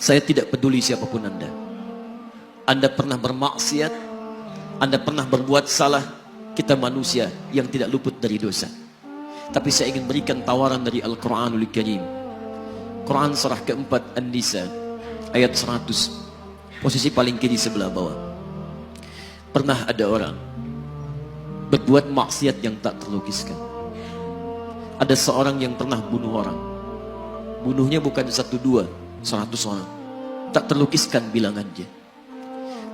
Saya tidak peduli siapapun Anda. Anda pernah bermaksiat, Anda pernah berbuat salah. Kita manusia yang tidak luput dari dosa. Tapi saya ingin berikan tawaran dari Al-Quranul Karim. Quran surah keempat An-Nisa ayat 100, posisi paling kiri sebelah bawah. Pernah ada orang berbuat maksiat yang tak terlukiskan. Ada seorang yang pernah bunuh orang. Bunuhnya bukan 1, 2, 100 orang. Tak terlukiskan bilangannya.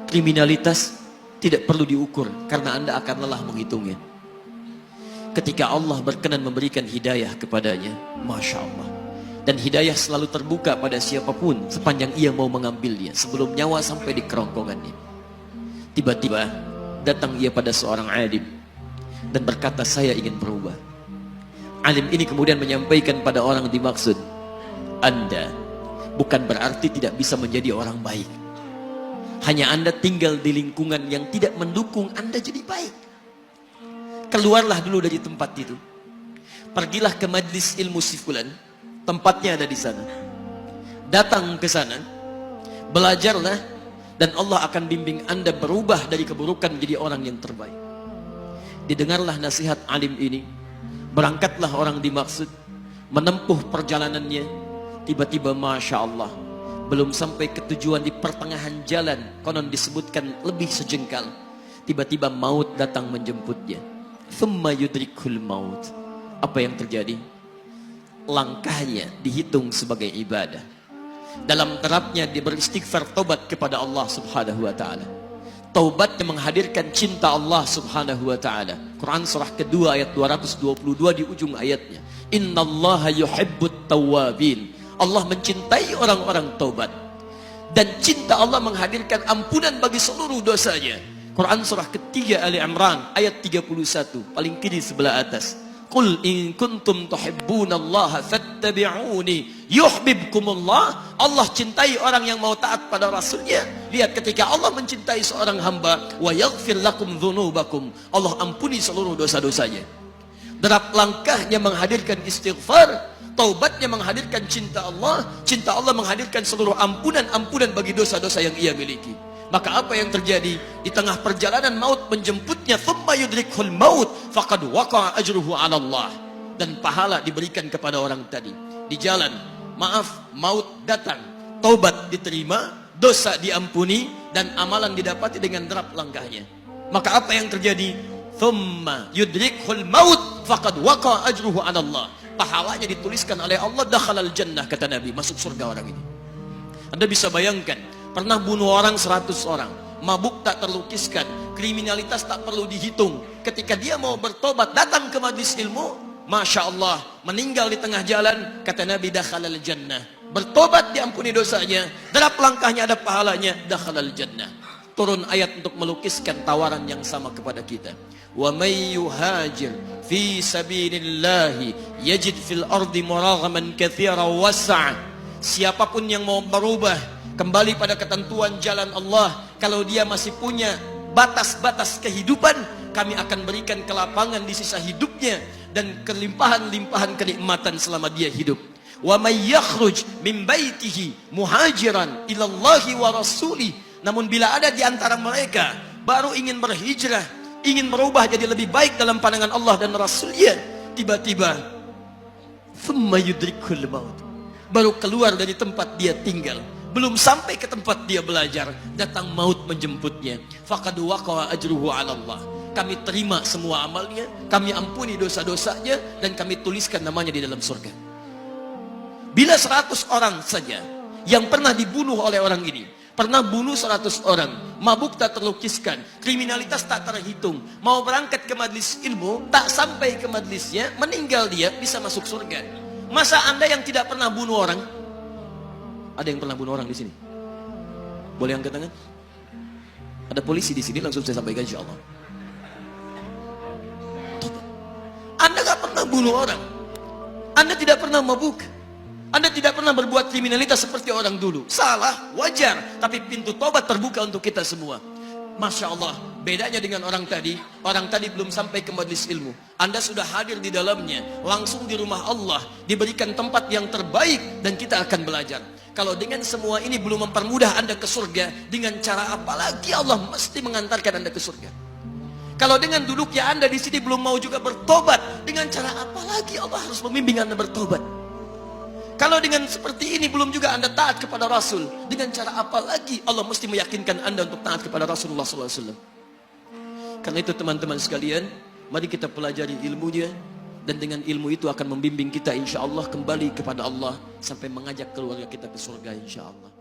Kriminalitas tidak perlu diukur karena Anda akan lelah menghitungnya. Ketika Allah berkenan memberikan hidayah kepadanya, Masya Allah. Dan hidayah selalu terbuka pada siapapun sepanjang ia mau mengambilnya sebelum nyawa sampai di kerongkongannya. Tiba-tiba datang ia pada seorang alim dan berkata, saya ingin berubah. Alim ini kemudian menyampaikan pada orang dimaksud, Anda bukan berarti tidak bisa menjadi orang baik. Hanya Anda tinggal di lingkungan yang tidak mendukung Anda jadi baik. Keluarlah dulu dari tempat itu. Pergilah ke majlis ilmu si fulan, tempatnya ada di sana. Datang ke sana, belajarlah, dan Allah akan bimbing Anda berubah dari keburukan menjadi orang yang terbaik. Didengarlah nasihat alim ini. Berangkatlah orang dimaksud, menempuh perjalanannya. Tiba-tiba Masya Allah, belum sampai ke tujuan, di pertengahan jalan, konon disebutkan lebih sejengkal, tiba-tiba maut datang menjemputnya. Thumma yudrikul maut. Apa yang terjadi? Langkahnya dihitung sebagai ibadah. Dalam terapnya dia beristighfar, taubat kepada Allah subhanahu wa ta'ala. Taubatnya menghadirkan cinta Allah subhanahu wa ta'ala. Quran surah kedua ayat 222 di ujung ayatnya. Innallaha yuhibbut tawwabin. Allah mencintai orang-orang taubat. Dan cinta Allah menghadirkan ampunan bagi seluruh dosanya. Quran surah ketiga Ali Imran ayat 31, paling kiri sebelah atas. Qul in kuntum tuhibbunallaha fattabi'uni yuhibbukumullah. Allah cintai orang yang mau taat pada Rasulnya. Lihat, ketika Allah mencintai seorang hamba, wa yaghfir lakum dzunubakum, Allah ampuni seluruh dosa-dosanya. Derap langkahnya menghadirkan istighfar, taubatnya menghadirkan cinta Allah menghadirkan seluruh ampunan bagi dosa-dosa yang ia miliki. Maka apa yang terjadi? Di tengah perjalanan maut menjemputnya, thumma yudrikhul maut faqad waqa'a ajruhu 'ala Allah. Dan pahala diberikan kepada orang tadi. Di jalan, maaf, maut datang, taubat diterima, dosa diampuni, dan amalan didapati dengan derap langkahnya. Maka apa yang terjadi? Thumma yudrikhul maut faqad waqa'a ajruhu 'ala Allah. Pahalanya dituliskan oleh Allah, dakhalal jannah, kata Nabi, masuk surga orang ini. Anda bisa bayangkan, pernah bunuh orang 100 orang, mabuk tak terlukiskan, kriminalitas tak perlu dihitung. Ketika dia mau bertobat, datang ke majlis ilmu, Masya Allah, meninggal di tengah jalan, kata Nabi, dakhalal jannah. Bertobat diampuni dosanya, derap langkahnya ada pahalanya, dakhalal jannah. Turun ayat untuk melukiskan tawaran yang sama kepada kita. Wa may yuhajir fi sabilillahi yajid fil ardi muraghaman katsiran was'a. Siapapun yang mau berubah kembali pada ketentuan jalan Allah, kalau dia masih punya batas-batas kehidupan, kami akan berikan kelapangan di sisa hidupnya dan kelimpahan-limpahan kenikmatan selama dia hidup. Wa may yakhruj min baitihi muhajiran ila Allahi wa rasulih. Namun bila ada di antara mereka baru ingin berhijrah, ingin berubah jadi lebih baik dalam pandangan Allah dan Rasulnya, tiba-tiba thumma yudrikul maut, baru keluar dari tempat dia tinggal, belum sampai ke tempat dia belajar, datang maut menjemputnya. Faqad waqa'a ajruhu 'ala Allah. Kami terima semua amalnya, kami ampuni dosa-dosanya, dan kami tuliskan namanya di dalam surga. Bila 100 orang saja yang pernah dibunuh oleh orang ini, pernah bunuh 100 orang, mabuk tak terlukiskan, kriminalitas tak terhitung, mau berangkat ke majlis ilmu, tak sampai ke majlisnya, meninggal dia, bisa masuk surga. Masa Anda yang tidak pernah bunuh orang? Ada yang pernah bunuh orang di sini? Boleh angkat tangan? Ada polisi di sini, langsung saya sampaikan insya Allah. Anda gak pernah bunuh orang, Anda tidak pernah mabuk, Anda tidak pernah berbuat kriminalitas seperti orang dulu. Salah, wajar, tapi pintu tobat terbuka untuk kita semua. Masya Allah, bedanya dengan orang tadi belum sampai ke majelis ilmu. Anda sudah hadir di dalamnya, langsung di rumah Allah, diberikan tempat yang terbaik dan kita akan belajar. Kalau dengan semua ini belum mempermudah Anda ke surga, dengan cara apa lagi Allah mesti mengantarkan Anda ke surga? Kalau dengan duduknya Anda di sini belum mau juga bertobat, dengan cara apa lagi Allah harus membimbing Anda bertobat? Kalau dengan seperti ini belum juga Anda taat kepada Rasul, dengan cara apa lagi Allah mesti meyakinkan Anda untuk taat kepada Rasulullah SAW? Karena itu teman-teman sekalian, mari kita pelajari ilmunya, dan dengan ilmu itu akan membimbing kita insya Allah kembali kepada Allah sampai mengajak keluarga kita ke surga insya Allah.